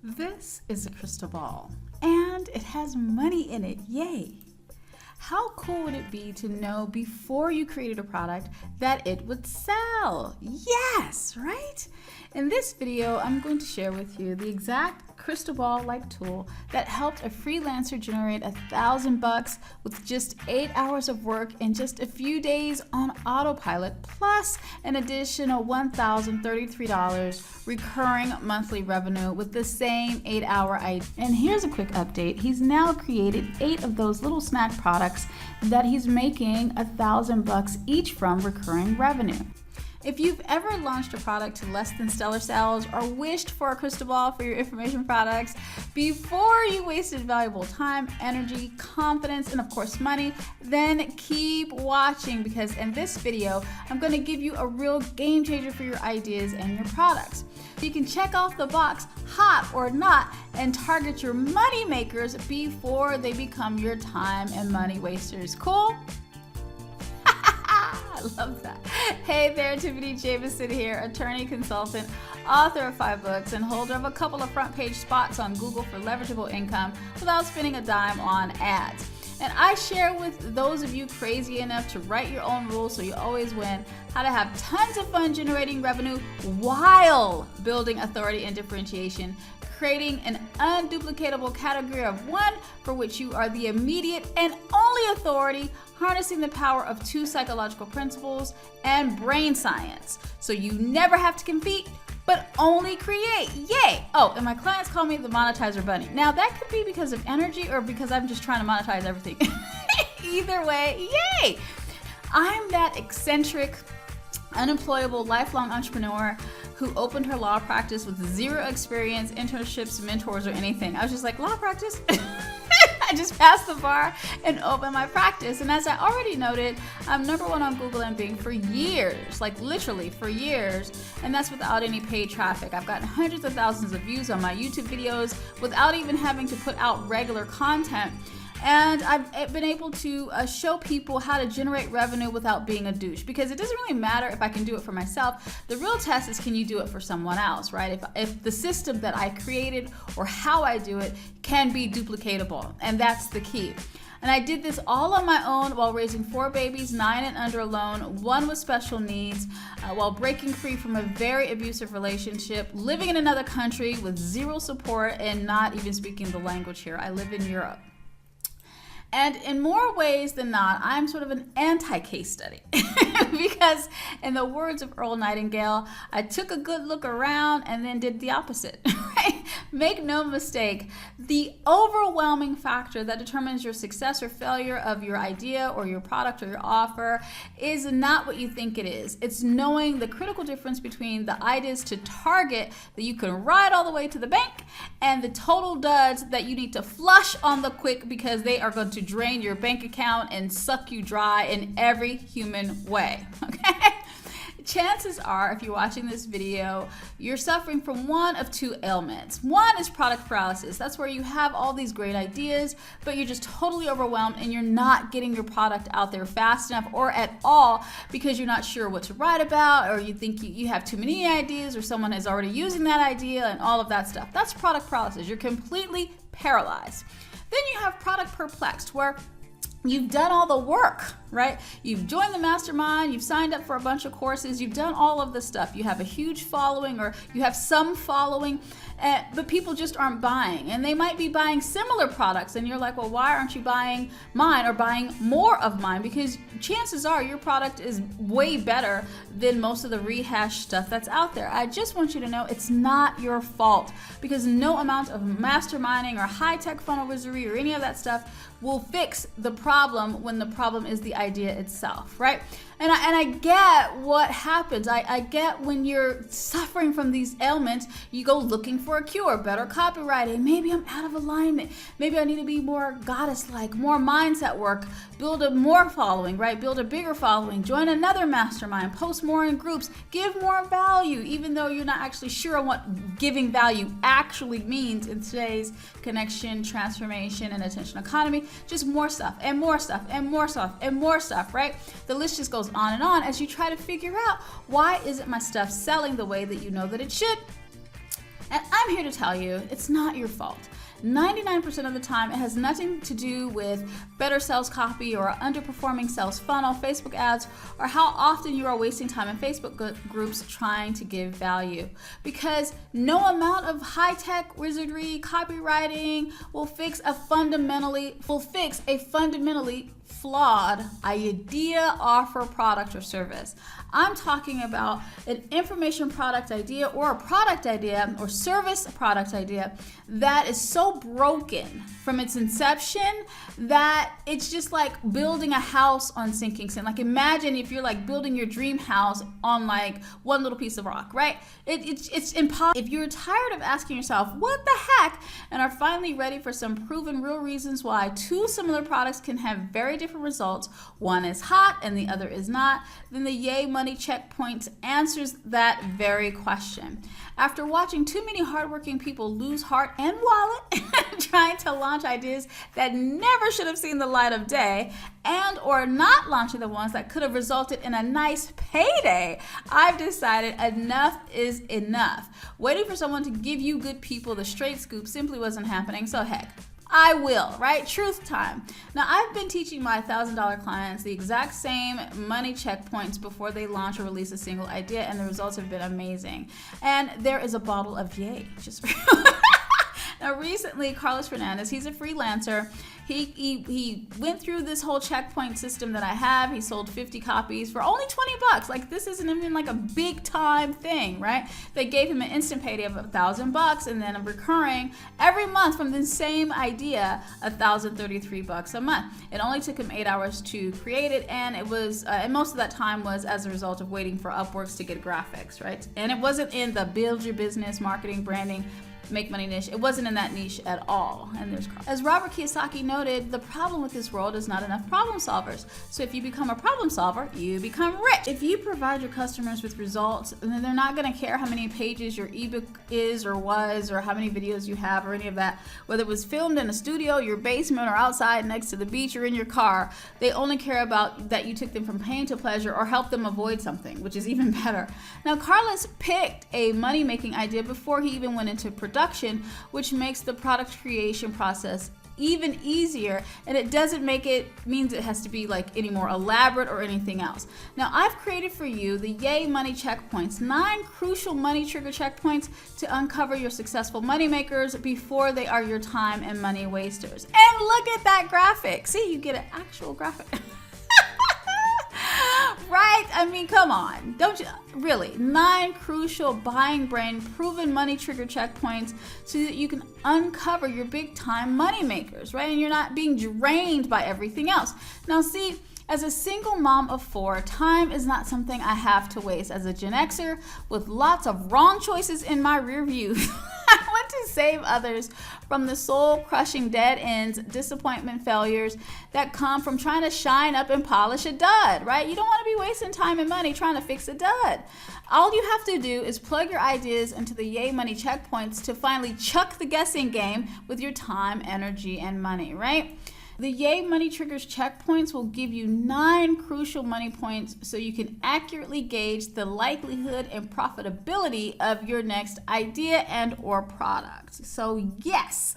This is a crystal ball, and it has money in it. Yay! How cool would it be to know before you created a product that it would sell? Yes, right? In this video, I'm going to share with you the exact crystal ball-like tool that helped a freelancer generate $1,000 with just 8 hours of work in just a few days on autopilot, plus an additional $1,033 recurring monthly revenue with the same 8-hour idea. And here's a quick update. He's now created 8 of those little snack products that he's making $1,000 each from recurring revenue. If you've ever launched a product to less than stellar sales or wished for a crystal ball for your information products before you wasted valuable time, energy, confidence, and of course money, then keep watching, because in this video, I'm going to give you a real game changer for your ideas and your products. You can check off the box, hot or not, and target your money makers before they become your time and money wasters. Cool? I love that. Hey there, Tiffany Jamison here, attorney, consultant, author of 5 books, and holder of a couple of front page spots on Google for leverageable income without spending a dime on ads. And I share with those of you crazy enough to write your own rules so you always win, how to have tons of fun generating revenue while building authority and differentiation, creating an unduplicatable category of one for which you are the immediate and only authority, harnessing the power of 2 psychological principles and brain science. So you never have to compete, but only create. Yay! Oh, and my clients call me the monetizer bunny. Now that could be because of energy or because I'm just trying to monetize everything. Either way, yay! I'm that eccentric, unemployable, lifelong entrepreneur who opened her law practice with 0 experience, internships, mentors, or anything. I was just like, law practice? I just passed the bar and opened my practice. And as I already noted, I'm #1 on Google and Bing for years, like literally for years. And that's without any paid traffic. I've gotten hundreds of thousands of views on my YouTube videos without even having to put out regular content. And I've been able to show people how to generate revenue without being a douche, because it doesn't really matter if I can do it for myself. The real test is, can you do it for someone else, right? If the system that I created or how I do it can be duplicatable, and that's the key. And I did this all on my own while raising 4 babies, 9 and under alone, 1 with special needs, while breaking free from a very abusive relationship, living in another country with 0 support and not even speaking the language here. I live in Europe. And in more ways than not, I'm sort of an anti-case study because, in the words of Earl Nightingale, I took a good look around and then did the opposite. Right? Make no mistake, the overwhelming factor that determines your success or failure of your idea or your product or your offer is not what you think it is. It's knowing the critical difference between the ideas to target that you can ride all the way to the bank and the total duds that you need to flush on the quick because they are going to drain your bank account and suck you dry in every human way. Okay? Chances are, if you're watching this video, you're suffering from one of 2 ailments. One is product paralysis. That's where you have all these great ideas, but you're just totally overwhelmed and you're not getting your product out there fast enough or at all because you're not sure what to write about, or you think you have too many ideas, or someone is already using that idea and all of that stuff. That's product paralysis. You're completely paralyzed. Then you have product perplexed, where you've done all the work, right? You've joined the mastermind, you've signed up for a bunch of courses, you've done all of this stuff. You have a huge following, or you have some following, but people just aren't buying. And they might be buying similar products, and you're like, well, why aren't you buying mine or buying more of mine? Because chances are your product is way better than most of the rehashed stuff that's out there. I just want you to know it's not your fault, because no amount of masterminding or high-tech funnel wizardry or any of that stuff will fix the problem when the problem is the idea itself, right? And I get what happens. I get when you're suffering from these ailments, you go looking for a cure, better copywriting. Maybe I'm out of alignment. Maybe I need to be more goddess-like, more mindset work, build a more following, right? Build a bigger following, join another mastermind, post more in groups, give more value, even though you're not actually sure on what giving value actually means in today's connection, transformation, and attention economy. Just more stuff and more stuff and more stuff and more stuff, right? The list just goes on and on as you try to figure out, why isn't my stuff selling the way that you know that it should? And I'm here to tell you, it's not your fault. 99% of the time, it has nothing to do with better sales copy or underperforming sales funnel, Facebook ads, or how often you are wasting time in Facebook groups trying to give value. Because no amount of high-tech wizardry, copywriting will fix a fundamentally flawed idea, offer, product, or service. I'm talking about an information product idea or a product idea or service product idea that is so broken from its inception that it's just like building a house on sinking sand. Like imagine if you're like building your dream house on like one little piece of rock, right? It's impossible. If you're tired of asking yourself, what the heck, and are finally ready for some proven real reasons why two similar products can have very different results, one is hot and the other is not, then the Yay Money Checkpoints answers that very question. After watching too many hardworking people lose heart and wallet trying to launch ideas that never should have seen the light of day, and or not launching the ones that could have resulted in a nice payday, I've decided enough is enough. Waiting for someone to give you good people the straight scoop simply wasn't happening, so heck, I will, right? Truth time. Now, I've been teaching my $1,000 clients the exact same money checkpoints before they launch or release a single idea, and the results have been amazing. And there is a bottle of Yay. Now, recently, Carlos Fernandez, he's a freelancer. He went through this whole checkpoint system that I have. He sold 50 copies for only $20. Like, this isn't even like a big time thing, right? They gave him an instant payday of $1,000 and then a recurring every month from the same idea, $1,033 a month. It only took him 8 hours to create it, and it was, and most of that time was as a result of waiting for Upworks to get graphics, right? And it wasn't in the build your business, marketing, branding, make money niche. It wasn't in that niche at all. And there's, as Robert Kiyosaki noted, the problem with this world is not enough problem solvers. So if you become a problem solver, you become rich. If you provide your customers with results, then they're not going to care how many pages your ebook is or was, or how many videos you have, or any of that. Whether it was filmed in a studio, your basement, or outside next to the beach, or in your car, they only care about that you took them from pain to pleasure or helped them avoid something, which is even better. Now, Carlos picked a money-making idea before he even went into production, which makes the product creation process even easier, and it doesn't means it has to be like any more elaborate or anything else. Now, I've created for you the Yay Money Checkpoints, 9 crucial money trigger checkpoints to uncover your successful money makers before they are your time and money wasters. And look at that graphic. See, you get an actual graphic. Right? I mean, come on. Don't you? Really, 9 crucial buying brain proven money trigger checkpoints so that you can uncover your big time money makers, right? And you're not being drained by everything else. Now, see, as a single mom of 4, time is not something I have to waste. As a Gen Xer with lots of wrong choices in my rear view, I want to save others from the soul-crushing dead ends, disappointment, failures that come from trying to shine up and polish a dud, right? You don't want to be wasting time and money trying to fix a dud. All you have to do is plug your ideas into the Yay Money Checkpoints to finally chuck the guessing game with your time, energy, and money, right? The Yay Money Triggers checkpoints will give you 9 crucial money points so you can accurately gauge the likelihood and profitability of your next idea and or product. So yes.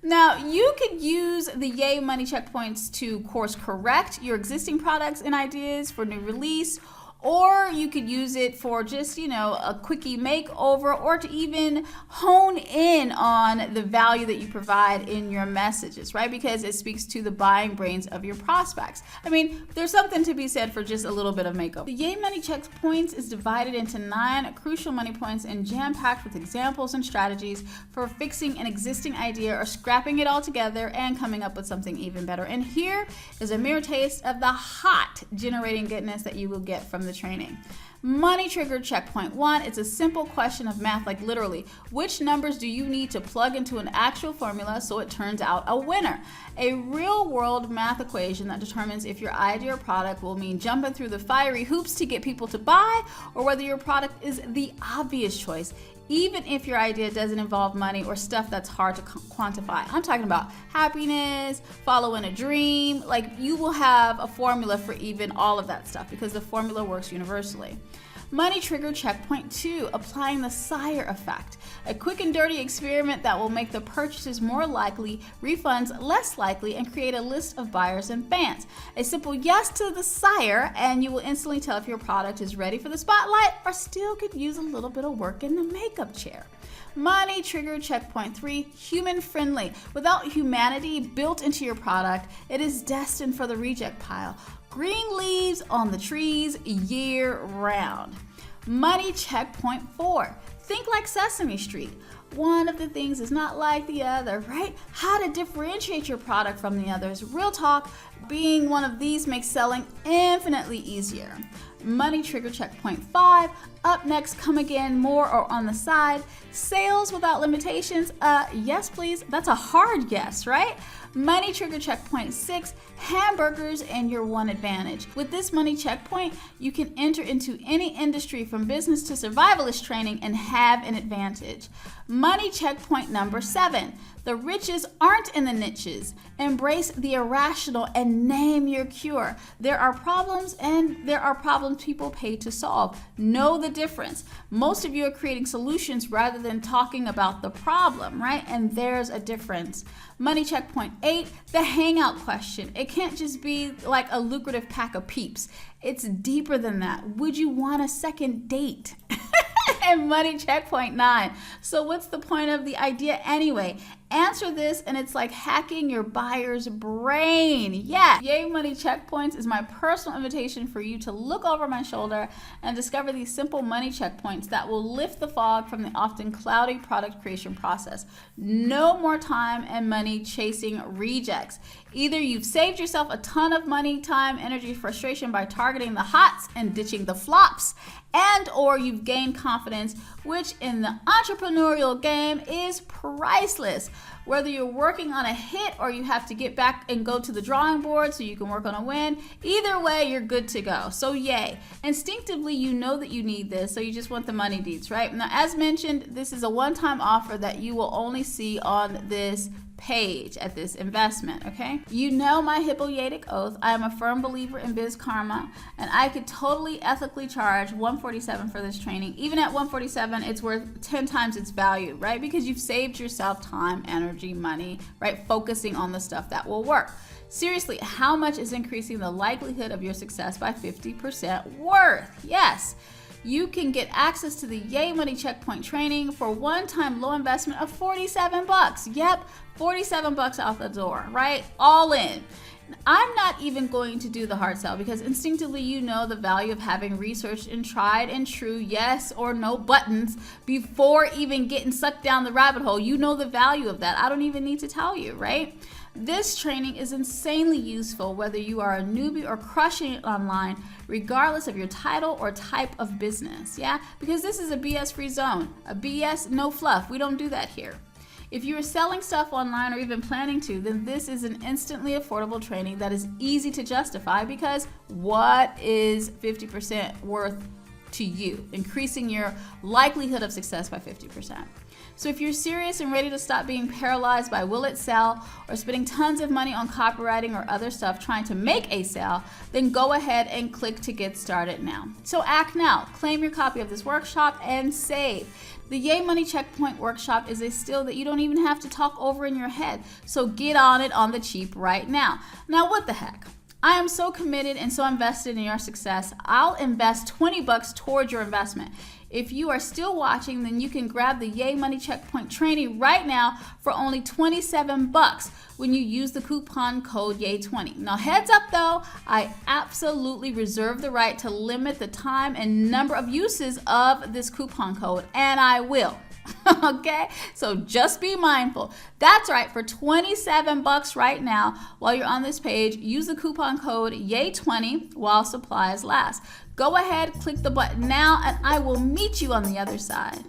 Now, you could use the Yay Money checkpoints to course correct your existing products and ideas for new release, or you could use it for just, a quickie makeover, or to even hone in on the value that you provide in your messages, right? Because it speaks to the buying brains of your prospects. I mean, there's something to be said for just a little bit of makeover. The Yay Money Checkpoints is divided into 9 crucial money points and jam-packed with examples and strategies for fixing an existing idea or scrapping it all together and coming up with something even better. And here is a mere taste of the hot generating goodness that you will get from the training. Money trigger checkpoint 1, it's a simple question of math, like literally, which numbers do you need to plug into an actual formula so it turns out a winner? A real world math equation that determines if your idea or product will mean jumping through the fiery hoops to get people to buy, or whether your product is the obvious choice, even if your idea doesn't involve money or stuff that's hard to quantify. I'm talking about happiness, following a dream. Like, you will have a formula for even all of that stuff because the formula works universally. Money trigger checkpoint 2, applying the sire effect. A quick and dirty experiment that will make the purchases more likely, refunds less likely, and create a list of buyers and fans. A simple yes to the sire and you will instantly tell if your product is ready for the spotlight or still could use a little bit of work in the makeup chair. Money trigger checkpoint 3, human friendly. Without humanity built into your product, it is destined for the reject pile. Green leaves on the trees year round. Money checkpoint 4, think like Sesame Street. One of the things is not like the other, right? How to differentiate your product from the others. Real talk, being one of these makes selling infinitely easier. Money trigger checkpoint 5, up next, come again, more or on the side. Sales without limitations, yes please, that's a hard yes, right? Money trigger checkpoint 6, hamburgers and your one advantage. With this money checkpoint, you can enter into any industry from business to survivalist training and have an advantage. Money checkpoint number 7, the riches aren't in the niches. Embrace the irrational and name your cure. There are problems and there are problems people pay to solve. Know the difference. Most of you are creating solutions rather than talking about the problem, right? And there's a difference. Money checkpoint 8, the hangout question. It can't just be like a lucrative pack of peeps. It's deeper than that. Would you want a second date? And money checkpoint 9. So what's the point of the idea anyway? Answer this and it's like hacking your buyer's brain. Yeah. Yay Money Checkpoints is my personal invitation for you to look over my shoulder and discover these simple money checkpoints that will lift the fog from the often cloudy product creation process. No more time and money chasing rejects. Either you've saved yourself a ton of money, time, energy, frustration by targeting the hots and ditching the flops, and or you've gained confidence, which in the entrepreneurial game is priceless. Whether you're working on a hit or you have to get back and go to the drawing board so you can work on a win, either way, you're good to go. So yay. Instinctively, you know that you need this, so you just want the money deeds, right? Now, as mentioned, this is a one-time offer that you will only see on this page at this investment, okay? You know my Hippocratic oath. I am a firm believer in biz karma, and I could totally ethically charge $147 for this training. Even at $147, it's worth 10 times its value, right? Because you've saved yourself time, energy, money, right? Focusing on the stuff that will work. Seriously, how much is increasing the likelihood of your success by 50% worth? Yes. You can get access to the Yay Money Checkpoint training for one-time low investment of $47. Yep, $47 out the door, right? All in. I'm not even going to do the hard sell because instinctively you know the value of having researched and tried and true yes or no buttons before even getting sucked down the rabbit hole. You know the value of that. I don't even need to tell you, right? This training is insanely useful whether you are a newbie or crushing it online, regardless of your title or type of business, yeah? Because this is a BS-free zone, a BS, no fluff. We don't do that here. If you are selling stuff online or even planning to, then this is an instantly affordable training that is easy to justify because what is 50% worth to you? Increasing your likelihood of success by 50%. So if you're serious and ready to stop being paralyzed by will it sell or spending tons of money on copywriting or other stuff trying to make a sale, then go ahead and click to get started now. So act now. Claim your copy of this workshop and save. The Yay Money Checkpoint workshop is a skill that you don't even have to talk over in your head. So get on it on the cheap right now. Now what the heck? I am so committed and so invested in your success. I'll invest $20 towards your investment. If you are still watching, then you can grab the Yay Money Checkpoint training right now for only $27 when you use the coupon code YAY20. Now heads up though, I absolutely reserve the right to limit the time and number of uses of this coupon code, and I will. Okay, so just be mindful. That's right, for $27 right now, while you're on this page, use the coupon code YAY20 while supplies last. Go ahead, click the button now, and I will meet you on the other side.